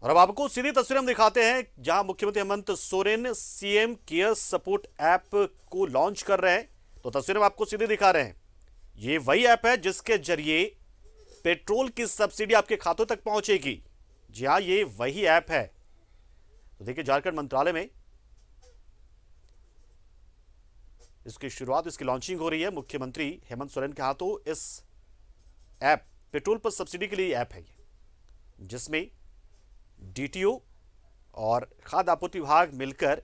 और अब आपको सीधी तस्वीर हम दिखाते हैं जहां मुख्यमंत्री Hemant Soren CM care support app को लॉन्च कर रहे हैं। तो तस्वीर में आपको सीधी दिखा रहे हैं। ये वही ऐप है जिसके जरिए पेट्रोल की सब्सिडी आपके खातों तक पहुंचेगी। जी हाँ, ये वही ऐप है। तो देखिए, झारखंड मंत्रालय में इसकी शुरुआत, इसकी लॉन्चिंग हो रही है। मुख्यमंत्री हेमंत सोरेन के हाथों इस ऐप, पेट्रोल पर सब्सिडी के लिए ऐप है ये, जिसमें डीटीओ और खाद्य आपूर्ति विभाग मिलकर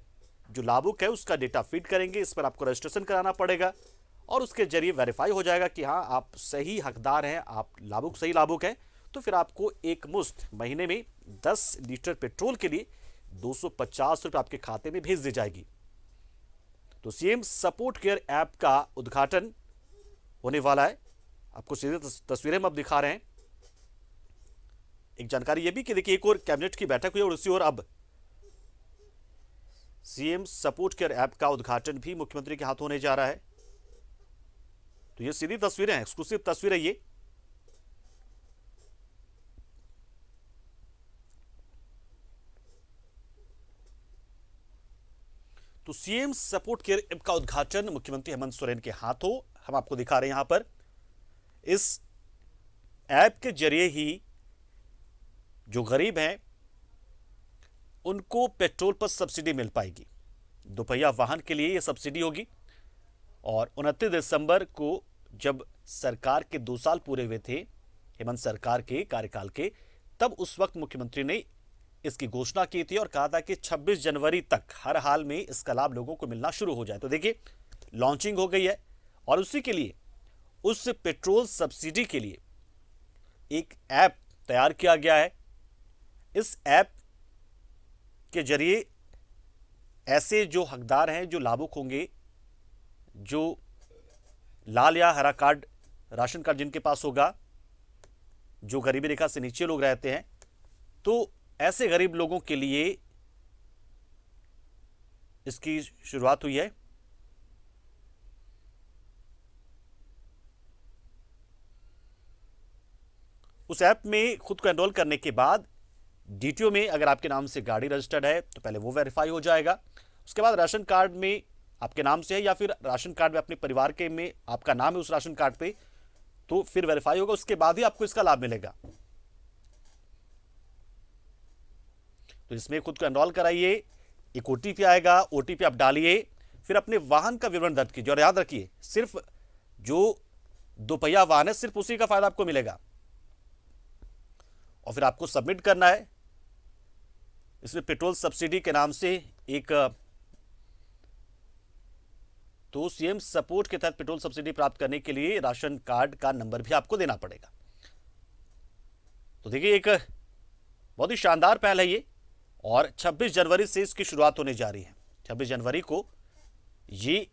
जो लाभुक है उसका डेटा फीड करेंगे। इस पर आपको रजिस्ट्रेशन कराना पड़ेगा और उसके जरिए वेरीफाई हो जाएगा कि हाँ, आप सही हकदार हैं, आप लाभुक सही लाभुक हैं। तो फिर आपको एक मुश्त महीने में 10 लीटर पेट्रोल के लिए 250 रुपये आपके खाते में भेज दी जाएगी। तो सीएम सपोर्ट केयर ऐप का उद्घाटन होने वाला है। आपको सीधे तस्वीरें हम अब दिखा रहे हैं। एक जानकारी यह भी कि देखिए, एक और कैबिनेट की बैठक हुई और उसी ओर अब सीएम सपोर्ट केयर ऐप का उद्घाटन भी मुख्यमंत्री के हाथ होने जा रहा है। तो ये सीधी तस्वीरें हैं, एक्सक्लूसिव तस्वीर है ये। तो सीएम सपोर्ट केयर ऐप का उद्घाटन मुख्यमंत्री हेमंत सोरेन के हाथों हम आपको दिखा रहे हैं। यहां पर इस ऐप के जरिए ही जो गरीब हैं उनको पेट्रोल पर सब्सिडी मिल पाएगी। दोपहिया वाहन के लिए यह सब्सिडी होगी। और 29 दिसंबर को जब सरकार के 2 साल पूरे हुए थे हेमंत सरकार के कार्यकाल के, तब उस वक्त मुख्यमंत्री ने इसकी घोषणा की थी और कहा था कि 26 जनवरी तक हर हाल में इसका लाभ लोगों को मिलना शुरू हो जाए। तो देखिए, लॉन्चिंग हो गई है और उसी के लिए, उस पेट्रोल सब्सिडी के लिए एक ऐप तैयार किया गया है। इस ऐप के जरिए ऐसे जो हकदार हैं, जो लाभुक होंगे, जो लाल या हरा कार्ड, राशन कार्ड जिनके पास होगा, जो गरीबी रेखा से नीचे लोग रहते हैं, तो ऐसे गरीब लोगों के लिए इसकी शुरुआत हुई है। उस ऐप में खुद को एनरोल करने के बाद डीटीओ में अगर आपके नाम से गाड़ी रजिस्टर्ड है तो पहले वो वेरीफाई हो जाएगा। उसके बाद राशन कार्ड में आपके नाम से है या फिर राशन कार्ड में अपने परिवार के में आपका नाम है उस राशन कार्ड पे, तो फिर वेरीफाई होगा। उसके बाद ही आपको इसका लाभ मिलेगा। तो इसमें खुद को एनरोल कराइए, एक ओटीपी आएगा, ओटीपी आप डालिए, फिर अपने वाहन का विवरण दर्ज कीजिए। और याद रखिए, सिर्फ जो दोपहिया वाहन है सिर्फ उसी का फायदा आपको मिलेगा। और फिर आपको सबमिट करना है। इसमें पेट्रोल सब्सिडी के नाम से एक, तो सीएम सपोर्ट के तहत पेट्रोल सब्सिडी प्राप्त करने के लिए राशन कार्ड का नंबर भी आपको देना पड़ेगा। तो देखिए, एक बहुत ही शानदार पहल है ये और 26 जनवरी से इसकी शुरुआत होने जा रही है। 26 जनवरी को ये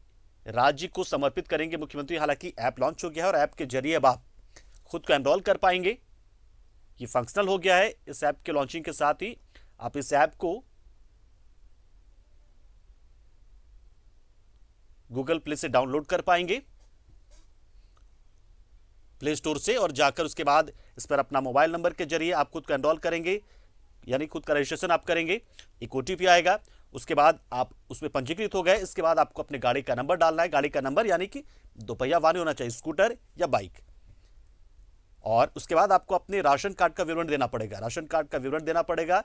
राज्य को समर्पित करेंगे मुख्यमंत्री। हालांकि ऐप लॉन्च हो गया है और ऐप के जरिए अब आप खुद को एनरोल कर पाएंगे। ये फंक्शनल हो गया है। इस ऐप के लॉन्चिंग के साथ ही आप इस ऐप को गूगल प्ले से डाउनलोड कर पाएंगे, प्ले स्टोर से, और जाकर उसके बाद इस पर अपना मोबाइल नंबर के जरिए आप खुद को एनरोल करेंगे, यानी खुद का रजिस्ट्रेशन आप करेंगे। एक ओटीपी आएगा, उसके बाद आप उसमें पंजीकृत हो गए। इसके बाद आपको अपने गाड़ी का नंबर डालना है। गाड़ी का नंबर यानी कि दोपहिया वाहन होना चाहिए, स्कूटर या बाइक। और उसके बाद आपको अपने राशन कार्ड का विवरण देना पड़ेगा। राशन कार्ड का विवरण देना पड़ेगा।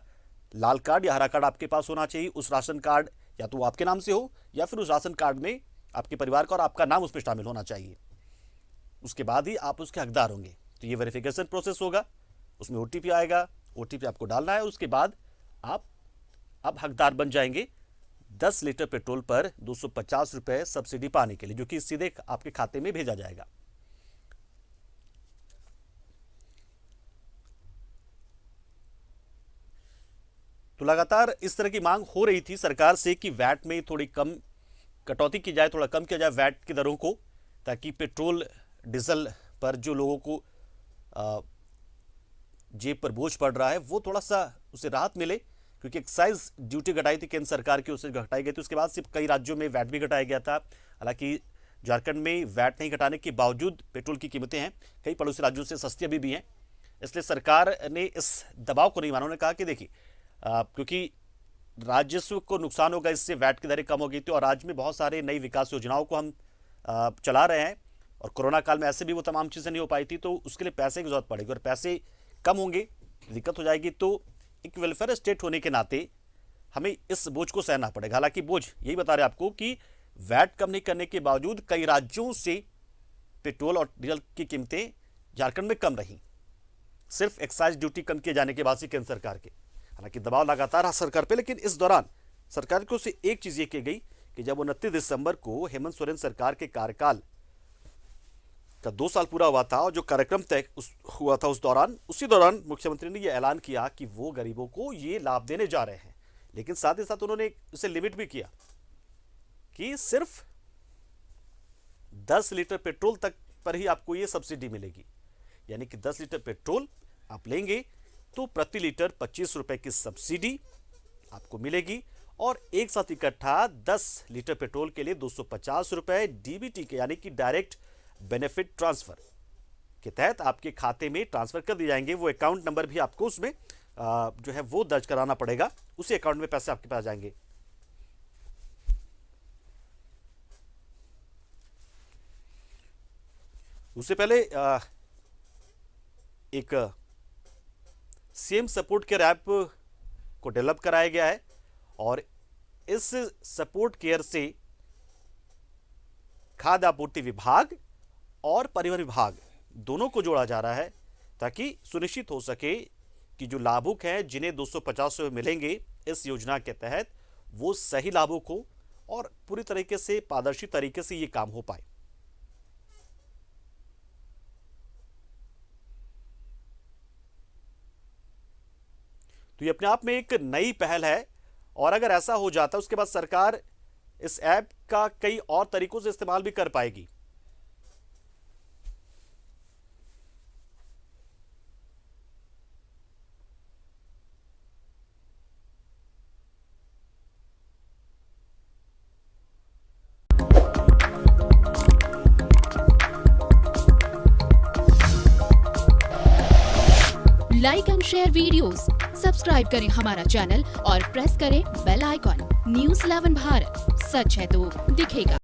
लाल कार्ड या हरा कार्ड आपके पास होना चाहिए। उस राशन कार्ड या तो आपके नाम से हो या फिर उस राशन कार्ड में आपके परिवार का और आपका नाम उसमें शामिल होना चाहिए। उसके बाद ही आप उसके हकदार होंगे। तो ये वेरिफिकेशन प्रोसेस होगा, उसमें ओटीपी आएगा, ओटीपी आपको डालना है। उसके बाद आप अब हकदार बन जाएंगे 10 लीटर पेट्रोल पर 250 रुपये सब्सिडी पाने के लिए, जो कि सीधे आपके खाते में भेजा जाएगा। तो लगातार इस तरह की मांग हो रही थी सरकार से कि वैट में थोड़ी कम कटौती की जाए, थोड़ा कम किया जाए वैट की दरों को, ताकि पेट्रोल डीजल पर जो लोगों को जेब पर बोझ पड़ रहा है वो थोड़ा सा उसे राहत मिले। क्योंकि एक्साइज ड्यूटी घटाई थी केंद्र सरकार की, उसे घटाई गई थी। उसके बाद सिर्फ कई राज्यों में वैट भी घटाया गया था। हालांकि झारखंड में वैट नहीं घटाने के बावजूद पेट्रोल की कीमतें हैं कई पड़ोसी राज्यों से सस्ती अभी भी हैं। इसलिए सरकार ने इस दबाव को नहीं माना। उन्होंने कहा कि देखिए क्योंकि राजस्व को नुकसान होगा, इससे वैट की दरें कम होगी, तो और राज्य में बहुत सारे नई विकास योजनाओं को हम चला रहे हैं और कोरोना काल में ऐसे भी वो तमाम चीज़ें नहीं हो पाई थी, तो उसके लिए पैसे की जरूरत पड़ेगी और पैसे कम होंगे, दिक्कत हो जाएगी। तो एक वेलफेयर स्टेट होने के नाते हमें इस बोझ को सहना पड़ेगा। हालांकि बोझ यही बता रहे आपको कि वैट कम नहीं करने के बावजूद कई राज्यों से पेट्रोल और डीजल की कीमतें झारखंड में कम रहीं, सिर्फ एक्साइज ड्यूटी कम किए जाने के बाद से केंद्र सरकार के। हालांकि दबाव लगातार रहा सरकार पे, लेकिन इस दौरान सरकार को से एक चीज ये की गई कि जब 29 दिसंबर को हेमंत सोरेन सरकार के कार्यकाल का 2 साल पूरा हुआ था और जो कार्यक्रम तय हुआ था उसी दौरान मुख्यमंत्री ने यह ऐलान किया कि वो गरीबों को ये लाभ देने जा रहे हैं। लेकिन साथ ही साथ उन्होंने इसे लिमिट भी किया कि सिर्फ 10 लीटर पेट्रोल तक पर ही आपको ये सब्सिडी मिलेगी। यानी कि 10 लीटर पेट्रोल आप लेंगे तो प्रति लीटर 25 रुपए की सब्सिडी आपको मिलेगी और एक साथ इकट्ठा 10 लीटर पेट्रोल के लिए 250 रुपए डीबीटी के यानी कि डायरेक्ट बेनिफिट ट्रांसफर के तहत आपके खाते में ट्रांसफर कर दिए जाएंगे। वो अकाउंट नंबर भी आपको उसमें जो है वो दर्ज कराना पड़ेगा, उसी अकाउंट में पैसे आपके पास जाएंगे। उससे पहले एक सीएम सपोर्ट केयर ऐप को डेवलप कराया गया है और इस सपोर्ट केयर से खाद्य आपूर्ति विभाग और परिवहन विभाग दोनों को जोड़ा जा रहा है ताकि सुनिश्चित हो सके कि जो लाभुक हैं जिन्हें 250 रुपये मिलेंगे इस योजना के तहत, वो सही लाभुक हो और पूरी तरीके से पारदर्शी तरीके से ये काम हो पाए। तो ये अपने आप में एक नई पहल है और अगर ऐसा हो जाता है उसके बाद सरकार इस ऐप का कई और तरीकों से इस्तेमाल भी कर पाएगी। Like and share videos, subscribe करें हमारा चैनल और प्रेस करें बेल आइकॉन। न्यूज़ 11 भारत, सच है तो दिखेगा।